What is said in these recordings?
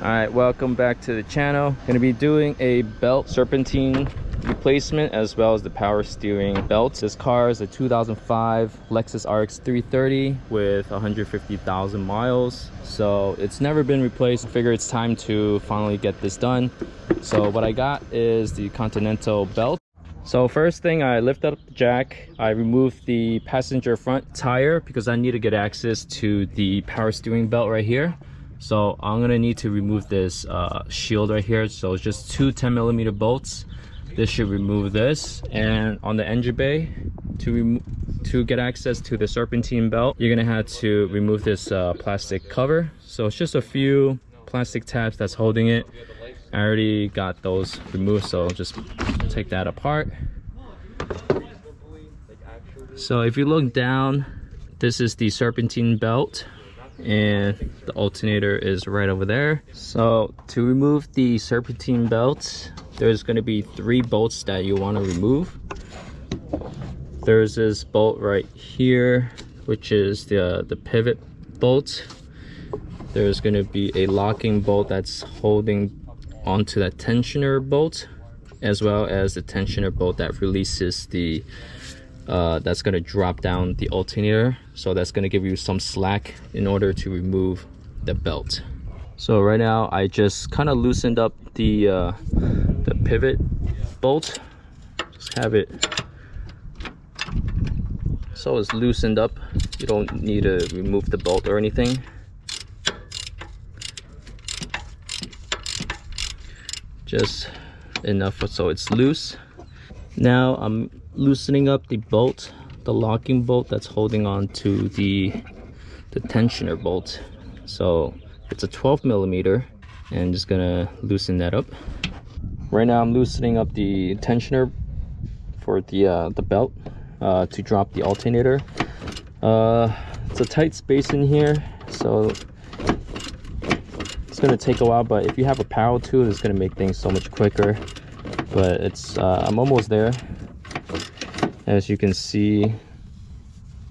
Alright, welcome back to the channel. Gonna be doing a belt serpentine replacement as well as the power steering belt. This car is a 2005 Lexus RX330 with 150,000 miles. So it's never been replaced. I figure it's time to finally get this done. So what I got is the Continental belt. So first thing, I lift up the jack. I removed the passenger front tire because I need to get access to the power steering belt right here. So I'm gonna need to remove this shield right here. So it's just two 10mm bolts. This should remove this. And on the engine bay, to get access to the serpentine belt, you're gonna have to remove this plastic cover. So it's just a few plastic tabs that's holding it. I already got those removed, so just take that apart. So if you look down, this is the serpentine belt and the alternator is right over there. So to remove the serpentine belt, there's going to be 3 bolts that you want to remove. There's this bolt right here, which is the pivot bolt. There's going to be a locking bolt that's holding onto that tensioner bolt, as well as the tensioner bolt that releases the that's going to drop down the alternator. So that's going to give you some slack in order to remove the belt. So right now I just kind of loosened up the pivot bolt. Just have it so it's loosened up. You don't need to remove the bolt or anything. Just enough so it's loose. Now I'm loosening up the bolt, the locking bolt that's holding on to the tensioner bolt. So it's a 12mm, and just gonna loosen that up. Right now I'm loosening up the tensioner for the belt to drop the alternator. It's a tight space in here, so it's gonna take a while, but if you have a power tool, it's gonna make things so much quicker. But it's I'm almost there. As you can see,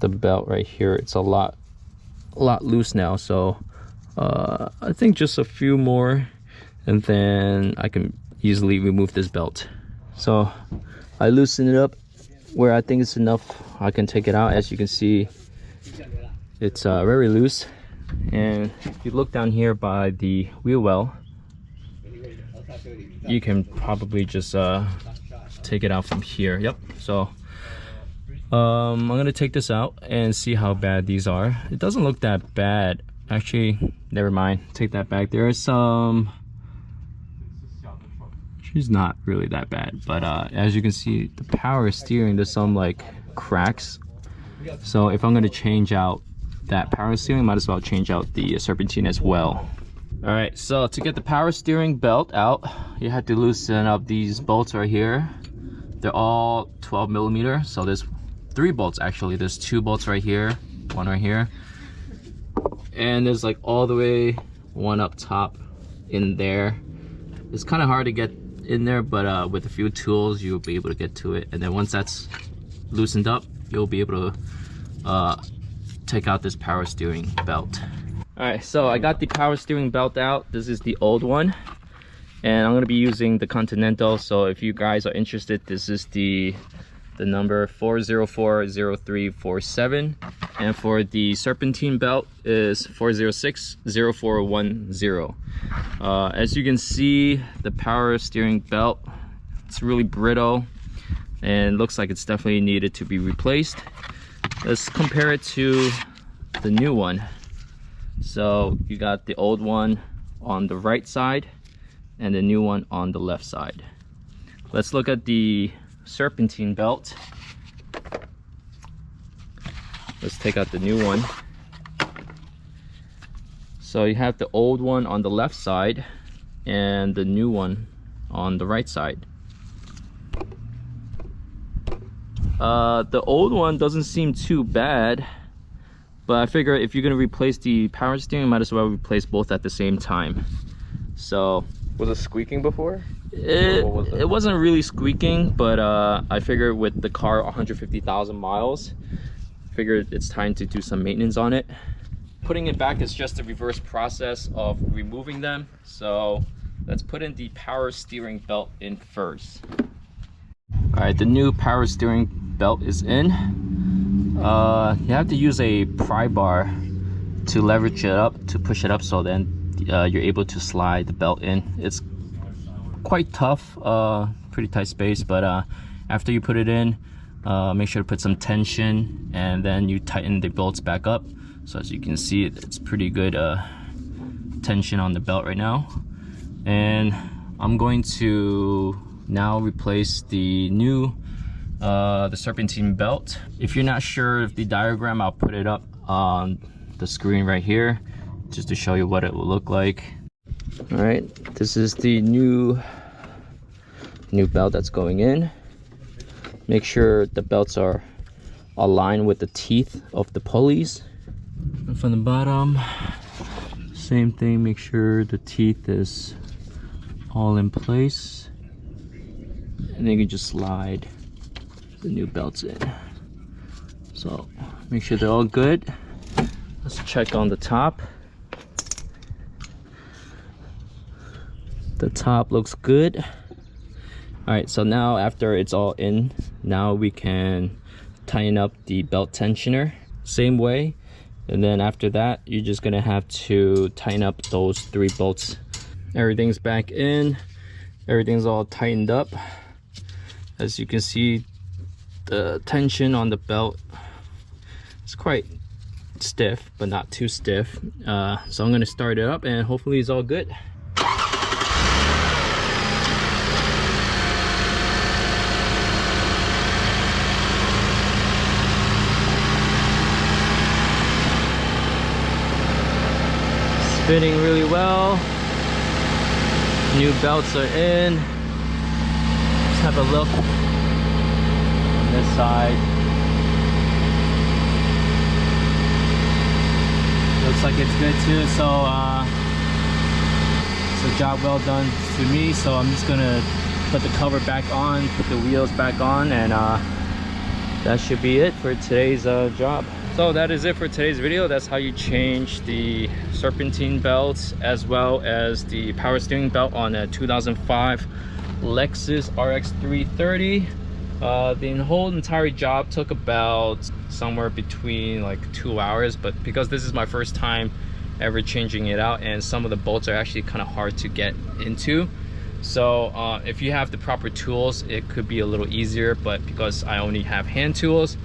the belt right here, it's a lot loose now. So I think just a few more and then I can easily remove this belt. So I loosen it up where I think it's enough. I can take it out. As you can see, it's very loose. And if you look down here by the wheel well, you can probably just take it out from here. Yep. So I'm gonna take this out and see how bad these are. It doesn't look that bad. Actually, never mind, take that back. There is some, she's not really that bad, but as you can see, the power steering, there's some like cracks. So if I'm gonna change out that power steering, might as well change out the serpentine as well. All right, so to get the power steering belt out, you have to loosen up these bolts right here. They're all 12mm, so there's 3 bolts actually. There's 2 bolts right here, 1 right here, and there's like all the way 1 up top in there. It's kind of hard to get in there, but with a few tools you'll be able to get to it. And then once that's loosened up, you'll be able to take out this power steering belt. Alright, so I got the power steering belt out. This is the old one, and I'm going to be using the Continental. So if you guys are interested, this is the number 4040347, and for the serpentine belt is 4060410. As you can see, the power steering belt, it's really brittle and looks like it's definitely needed to be replaced. Let's compare it to the new one. So you got the old one on the right side and the new one on the left side. Let's look at the serpentine belt. Let's take out the new one. So you have the old one on the left side and the new one on the right side. The old one doesn't seem too bad, but I figure if you're gonna replace the power steering, you might as well replace both at the same time. So was it squeaking before? It wasn't really squeaking, but I figured with the car 150,000 miles, figured it's time to do some maintenance on it. putting it back is just the reverse process of removing them. So let's put in the power steering belt in first. All right, the new power steering belt is in. You have to use a pry bar to leverage it up, to push it up, so then you're able to slide the belt in. It's quite tough, pretty tight space, but after you put it in, make sure to put some tension, and then you tighten the bolts back up. So as you can see, it's pretty good tension on the belt right now. And I'm going to now replace the new the Serpentine belt. If you're not sure of the diagram, I'll put it up on the screen right here just to show you what it will look like. All right, this is the new belt that's going in. Make sure the belts are aligned with the teeth of the pulleys. And from the bottom, same thing, make sure the teeth is all in place, and then you can just slide the new belts in. So make sure they're all good. Let's check on the top. The top looks good. All right, so now after it's all in, now we can tighten up the belt tensioner same way. And then after that, you're just gonna have to tighten up those 3 bolts. Everything's back in, everything's all tightened up. As you can see, the tension on the belt is quite stiff, but not too stiff. So I'm gonna start it up and hopefully it's all good. Fitting really well. New belts are in. Let's have a look on this side. Looks like it's good too. So it's a job well done to me. So I'm just gonna put the cover back on, put the wheels back on, and that should be it for today's job. So that is it for today's video. That's how you change the Serpentine belts as well as the power steering belt on a 2005 Lexus RX330. The whole entire job took about somewhere between like 2 hours, but because this is my first time ever changing it out, and some of the bolts are actually kind of hard to get into, so if you have the proper tools, it could be a little easier. But because I only have hand tools,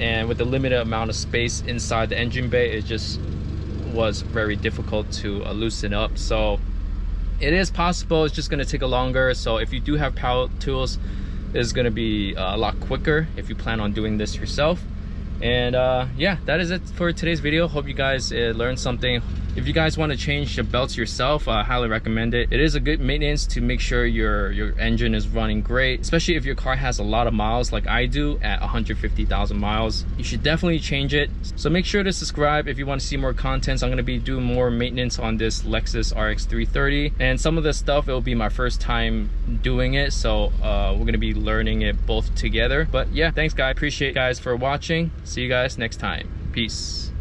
and with the limited amount of space inside the engine bay, it just was very difficult to loosen up. So it is possible, it's just going to take a longer. So if you do have power tools, it's going to be a lot quicker if you plan on doing this yourself. And yeah, that is it for today's video. Hope you guys learned something. If you guys want to change the belts yourself, I highly recommend it. It is a good maintenance to make sure your engine is running great, especially if your car has a lot of miles like I do at 150,000 miles. You should definitely change it. So make sure to subscribe if you want to see more content. I'm going to be doing more maintenance on this Lexus RX330, and some of the stuff, it will be my first time doing it, so we're going to be learning it both together. But yeah, thanks guys, appreciate you guys for watching. See you guys next time. Peace.